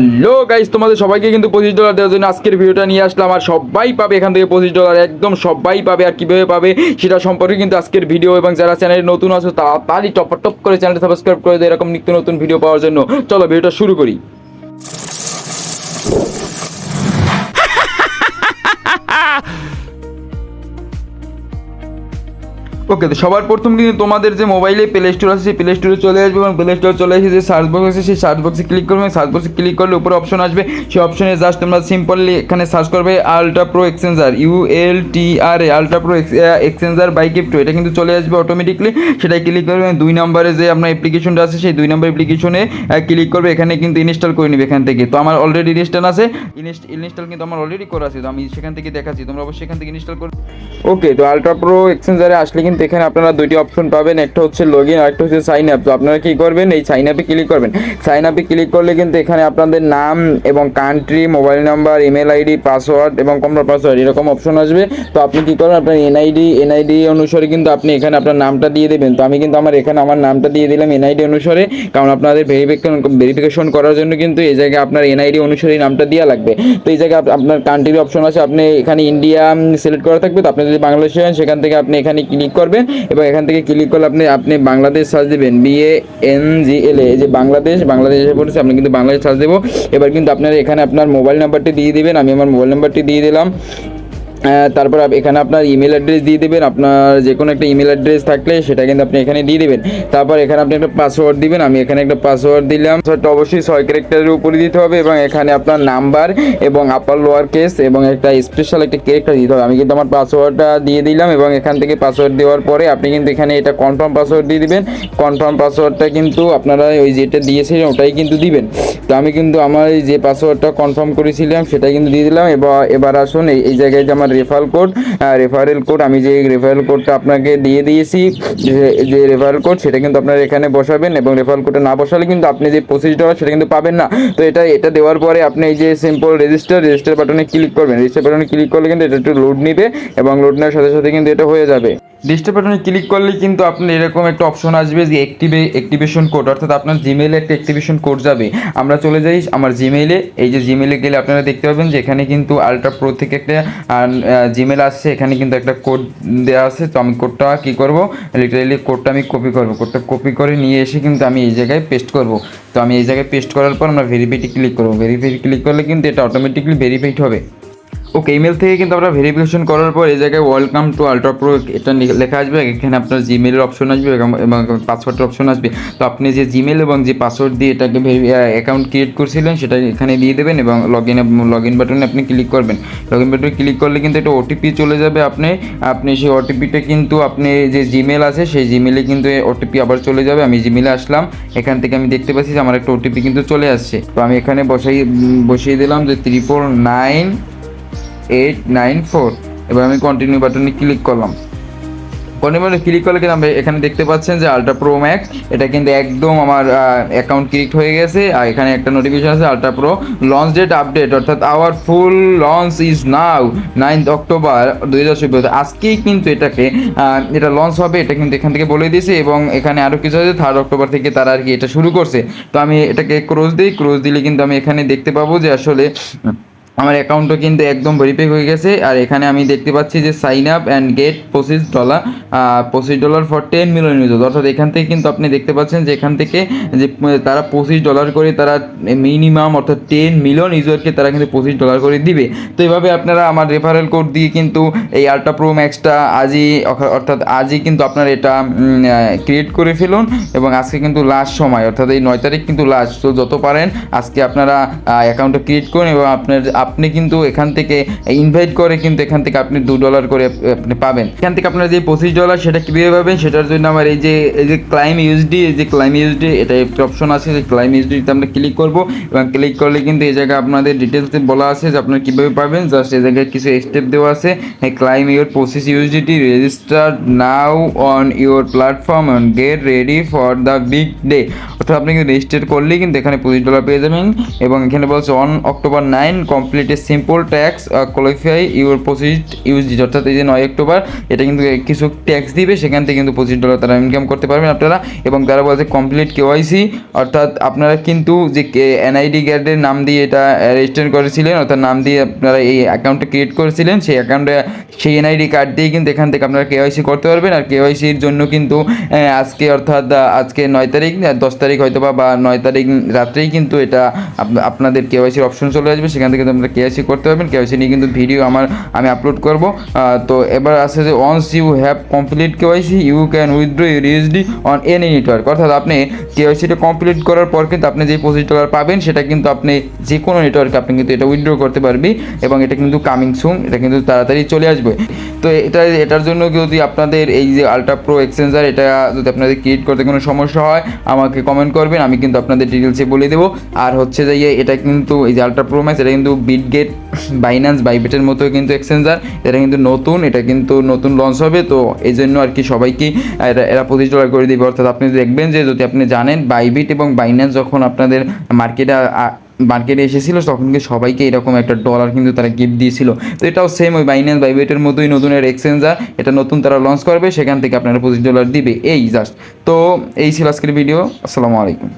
Hello guys, তোমাদের সবাইকে কিন্তু $25 দেওয়ার জন্য আজকের ভিডিওটা নিয়ে আসলাম। আর সবাই পাবে এখান থেকে $25, একদম সবাই পাবে। আর কীভাবে পাবে সেটা সম্পর্কে কিন্তু আজকের ভিডিও, এবং যারা চ্যানেলে নতুন আছে তাড়াতাড়ি টপ করে চ্যানেলটা সাবস্ক্রাইব করে দেয় এরকম নিত্য নতুন ভিডিও পাওয়ার জন্য। চলো ভিডিওটা শুরু করি। ওকে, তো সবার প্রথম কিন্তু তোমাদের যে মোবাইলে প্লে স্টোর আছে সেই প্লে স্টোরে চলে আসবে, এবং প্লে স্টোরে চলে এসে যে সার্চ বক্স আছে সেই সার্চ বক্সে ক্লিক করবে। সার্চ বক্সে ক্লিক করলে উপরে অপশন আসবে, সেই অপশনে জাস্ট তোমরা সিম্পলি এখানে সার্চ করবে UltraPro Exchange, UltraPro Exchange buy crypto. এটা কিন্তু চলে আসবে অটোমেটিকলি, সেটাই ক্লিক করবে। 2 নম্বরে যে আপনার অ্যাপ্লিকেশনটা আছে সেই 2 নম্বর অ্যাপ্লিকেশনে ক্লিক করবে। এখানে কিন্তু ইনস্টল করে নেবে এখান থেকে। তো আমার অলরেডি ইনস্টল আছে, ইনস্টল কিন্তু আমার অলরেডি করা আছে, তো আমি সেখান থেকে দেখাচ্ছি, তোমরা অবশ্যই এখান থেকে ইনস্টল করবে। ওকে, তো UltraPro Exchange আসলে কিন্তু এখানে আপনারা দুইটি অপশন পাবেন, একটা হচ্ছে লগইন আর একটা হচ্ছে সাইন আপ। তো আপনারা কী করবেন, এই সাইন আপে ক্লিক করবেন। সাইন আপে ক্লিক করলে কিন্তু এখানে আপনাদের নাম এবং country, mobile number, email ID, password এবং কমফার্ম পাসওয়ার্ড এরকম অপশন আসবে। তো আপনি কী করবেন, আপনার এনআইডি অনুসারে কিন্তু আপনি এখানে আপনার নামটা দিয়ে দেবেন। তো আমি কিন্তু এখানে আমার নামটা দিয়ে দিলাম এনআইডি অনুসারে, কারণ আপনাদের ভেরিফিকেশন করার জন্য কিন্তু এই জায়গায় আপনার এনআইডি অনুসারে নামটা দেওয়া লাগবে। তো এই জায়গায় আপনার কান্ট্রির অপশন আছে, আপনি এখানে ইন্ডিয়া সিলেক্ট করা থাকবে। তো আপনি যদি বাংলাদেশে হন সেখান থেকে আপনি এখানে ক্লিক করবেন, এবং এখান থেকে ক্লিক করলে আপনি বাংলাদেশ সার্চ দেবেন, BANGLA, এই যে বাংলাদেশ এসে পড়েছে, আপনি কিন্তু বাংলাদেশ সার্চ দেবো। এবার কিন্তু আপনারা এখানে আপনার মোবাইল নাম্বারটি দিয়ে দিবেন। আমি আমার মোবাইল নাম্বারটি দিয়ে দিলাম। তারপর এখানে আপনার ইমেল অ্যাড্রেস দিয়ে দেবেন, আপনার যে কোনো একটা ইমেল অ্যাড্রেস থাকলে সেটা কিন্তু আপনি এখানে দিয়ে দেবেন। তারপর এখানে আপনি একটা পাসওয়ার্ড দিবেন, আমি এখানে একটা পাসওয়ার্ড দিলাম। পাসওয়ার্ডটা অবশ্যই 6 ক্যারেক্টারের উপরে দিতে হবে, এবং এখানে আপনার নাম্বার এবং আপার লোয়ার কেস এবং একটা স্পেশাল একটা ক্যারেক্টার দিতে হবে। আমি কিন্তু আমার পাসওয়ার্ডটা দিয়ে দিলাম, এবং এখান থেকে পাসওয়ার্ড দেওয়ার পরে আপনি কিন্তু এখানে এটা কনফার্ম পাসওয়ার্ড দিয়ে দিবেন। কনফার্ম পাসওয়ার্ডটা কিন্তু আপনারা ওই যেটা দিয়েছিলেন ওটাই কিন্তু দিবেন। তো আমি কিন্তু আমার যে পাসওয়ার্ডটা কনফার্ম করেছিলাম সেটাই কিন্তু দিয়ে দিলাম। এবার আসুন এই জায়গায় যে আমার রেফারেল কোড, আমি যে রেফারেল কোডটা আপনাকে দিয়ে দিয়েছি, যে রেফারেল কোড সেটা কিন্তু আপনারা এখানে বসাবেন, এবং রেফারেল কোডটা না বসালে কিন্তু আপনি যে $25 সেটা কিন্তু পাবেন না। তো এটা দেওয়ার পরে আপনি এই যে সিম্পল রেজিস্টার বাটনে ক্লিক করবেন। রেজিস্টার বাটনে ক্লিক করলে কিন্তু এটা একটু লোড নিবে, এবং লোড নেওয়ার সাথে সাথে কিন্তু এটা হয়ে যাবে। রেজিস্টার বাটনে ক্লিক করলে কিন্তু আপনার এরকম একটা অপশন আসবে যে অ্যাক্টিভেশন কোড, অর্থাৎ আপনার জিমেইলে একটা অ্যাক্টিভেশন কোড যাবে। আমরা চলে যাই আমার জিমেইলে। এই যে জিমেইলে গেলে আপনারা দেখতে পাবেন যে এখানে কিন্তু UltraPro থেকে একটা জিমেইল আসছে, এখানে কিন্তু একটা কোড দেওয়া আছে। তো আমি কোডটা কী করবো, লিটারেলি কোডটা আমি কপি করবো। কোডটা কপি করে নিয়ে এসে কিন্তু আমি এই জায়গায় পেস্ট করবো। তো আমি এই জায়গায় পেস্ট করার পর আমরা ভেরিফাইতে ক্লিক করবো। ভেরিফাই ক্লিক করলে কিন্তু এটা অটোমেটিকলি ভেরিফাইড হবে। ওকে, ইমেল থেকে কিন্তু আপনারা ভেরিফিকেশন করার পর এই জায়গায় ওয়েলকাম টু UltraPro এটা লেখা আসবে। এখানে আপনার জিমেলের অপশন আসবে এবং পাসওয়ার্ডের অপশন আসবে। তো আপনি যে জিমেল এবং যে পাসওয়ার্ড দিয়ে এটাকে অ্যাকাউন্ট ক্রিয়েট করছিলেন সেটা এখানে দিয়ে দেবেন, এবং লগ ইন বাটনে আপনি ক্লিক করবেন। লগ ইন বাটনে ক্লিক করলে কিন্তু একটা ওটিপি চলে যাবে। আপনি সেই ওটিপিটা কিন্তু আপনি যে জিমেল আছে সেই জিমেলে কিন্তু ওটিপি আবার চলে যাবে। আমি জিমেলে আসলাম, এখান থেকে আমি দেখতে পাচ্ছি যে আমার একটা ওটিপি কিন্তু চলে আসছে। তো আমি এখানে বসিয়ে দিলাম যে 349894। এবার আমি কন্টিনিউ বাটনে ক্লিক করলাম। কন্টিনিউ বাটনে ক্লিক করলে কিন্তু এখানে দেখতে পাচ্ছেন যে UltraPro Max এটা কিন্তু একদম আমার অ্যাকাউন্ট ক্রিয়েট হয়ে গেছে। আর এখানে একটা নোটিফিকেশন আছে UltraPro লঞ্চ ডেট আপডেট, অর্থাৎ our full launch is now 9 October 2024। আজকেই কিন্তু এটা লঞ্চ হবে, এটা কিন্তু এখান থেকে বলে দিয়েছে। এবং এখানে আরও কিছু আছে, 3 অক্টোবর থেকে তারা আর কি এটা শুরু করছে। তো আমি এটাকে ক্রস দিলে কিন্তু আমি এখানে দেখতে পাবো যে আসলে আমার অ্যাকাউন্টও কিন্তু একদম ভেরিফাই হয়ে গেছে। আর এখানে আমি দেখতে পাচ্ছি যে sign up and get $25 for 10 million user, অর্থাৎ এখান থেকে কিন্তু আপনি দেখতে পাচ্ছেন যে এখান থেকে যে তারা $25 করে তারা মিনিমাম, অর্থাৎ 10 মিলিয়ন ইউজারকে তারা কিন্তু $25 করে দিবে। তো এইভাবে আপনারা আমার রেফারেল কোড দিয়ে কিন্তু এই UltraPro Maxটা আজই কিন্তু আপনারা এটা ক্রিয়েট করে ফেলুন। এবং আজকে কিন্তু লাস্ট সময়, অর্থাৎ এই 9 তারিখ কিন্তু লাস্ট। তো যত পারেন আজকে আপনারা অ্যাকাউন্টটা ক্রিয়েট করুন, এবং আপনি কিন্তু এখান থেকে ইনভাইট করে কিন্তু এখান থেকে আপনি $2 করে আপনি পাবেন। এখান থেকে আপনার যে $25 সেটা কীভাবে পাবেন সেটার জন্য আমার এই যে ক্লাইম ইউএসডি, এটা একটা অপশন আছে, যে ক্লাইম ইউএসডিতে আমরা ক্লিক করব। এবং ক্লিক করলে কিন্তু এই জায়গায় আপনাদের ডিটেলসে বলা আছে যে আপনারা কীভাবে পাবেন। জাস্ট এই জায়গায় কিছু স্টেপ দেওয়া আছে। Claim your process USDT, register now on your platform and get ready for the big day. অর্থাৎ আপনি কিন্তু রেজিস্টার করলেই কিন্তু এখানে $25 পেয়ে যাবেন। এবং এখানে বলছে on October 9 complete a simple ট্যাক্স কোয়ালিফাই ইউর পজিট ইউজি, অর্থাৎ এই যে 9 অক্টোবর এটা কিন্তু কিছু ট্যাক্স দিবে, সেখান থেকে কিন্তু $25 তারা ইনকাম করতে পারবেন আপনারা। এবং তারা বলছে কমপ্লিট কেওয়াইসি, অর্থাৎ আপনারা কিন্তু যে এনআইডি কার্ডের নাম দিয়ে এটা রেজিস্টার করেছিলেন, অর্থাৎ নাম দিয়ে আপনারা এই অ্যাকাউন্টটা ক্রিয়েট করেছিলেন, সেই অ্যাকাউন্টে সেই এনআইডি কার্ড দিয়ে কিন্তু এখান থেকে আপনারা কেওয়াইসি করতে পারবেন। আর কেওয়াইসির জন্য কিন্তু আজকে অর্থাৎ আজকে 9 তারিখ 10 তারিখ হয়তো বা 9 তারিখ রাত্রেই কিন্তু এটা আপনাদের কেওয়াইসির অপশন চলে আসবে, সেখান থেকে আপনারা কেওয়াইসি করতে পারবেন। কেওয়াইসি নিয়ে কিন্তু ভিডিও আমি আপলোড করব। তো এবার আছে যে once you have complete KYC you can withdraw your USD on any network, অর্থাৎ আপনি কেওয়াইসিটা কমপ্লিট করার পর কিন্তু আপনি যে $25 পাবেন সেটা কিন্তু আপনি যে কোনো নেটওয়ার্কে আপনি কিন্তু এটা উইথড্র করতে পারবি, এবং এটা কিন্তু কামিং সুন, এটা কিন্তু তাড়াতাড়ি চলে আসবে। তো এটার জন্য যদি আপনাদের এই যে UltraPro এক্সচেঞ্জার এটা যদি আপনাদের ক্রিয়েট করতে কোনো সমস্যা হয় আমাকে কমেন্ট করবেন, আমি কিন্তু আপনাদের ডিটেলসে বলে দেবো। আর হচ্ছে যে এটা কিন্তু এই যে UltraPro Max এটা কিন্তু বিটগেট, বাইন্যান্স, বাইবিটের মতো কিন্তু এক্সচেঞ্জার, এটা কিন্তু নতুন, এটা কিন্তু নতুন লঞ্চ হবে। তো এই জন্য আর কি সবাইকে এরা $25 করে দেবে। অর্থাৎ আপনি দেখবেন যে যদি আপনি জানেন বাইবিট এবং বাইন্যান্স যখন আপনাদের মার্কেটে এসেছিল তখন কিন্তু সবাইকে এরকম একটা ডলার কিন্তু তারা গিফট দিয়েছিল। তো এটাও সেম ওই বাইন্যান্স বাইবিটের মতোই নতুন এক্সচেঞ্জার, এটা নতুন তারা লঞ্চ করবে, সেখান থেকে আপনারা $25 দিবে, এই জাস্ট। তো এই ছিল আজকের ভিডিও। আসসালামু আলাইকুম।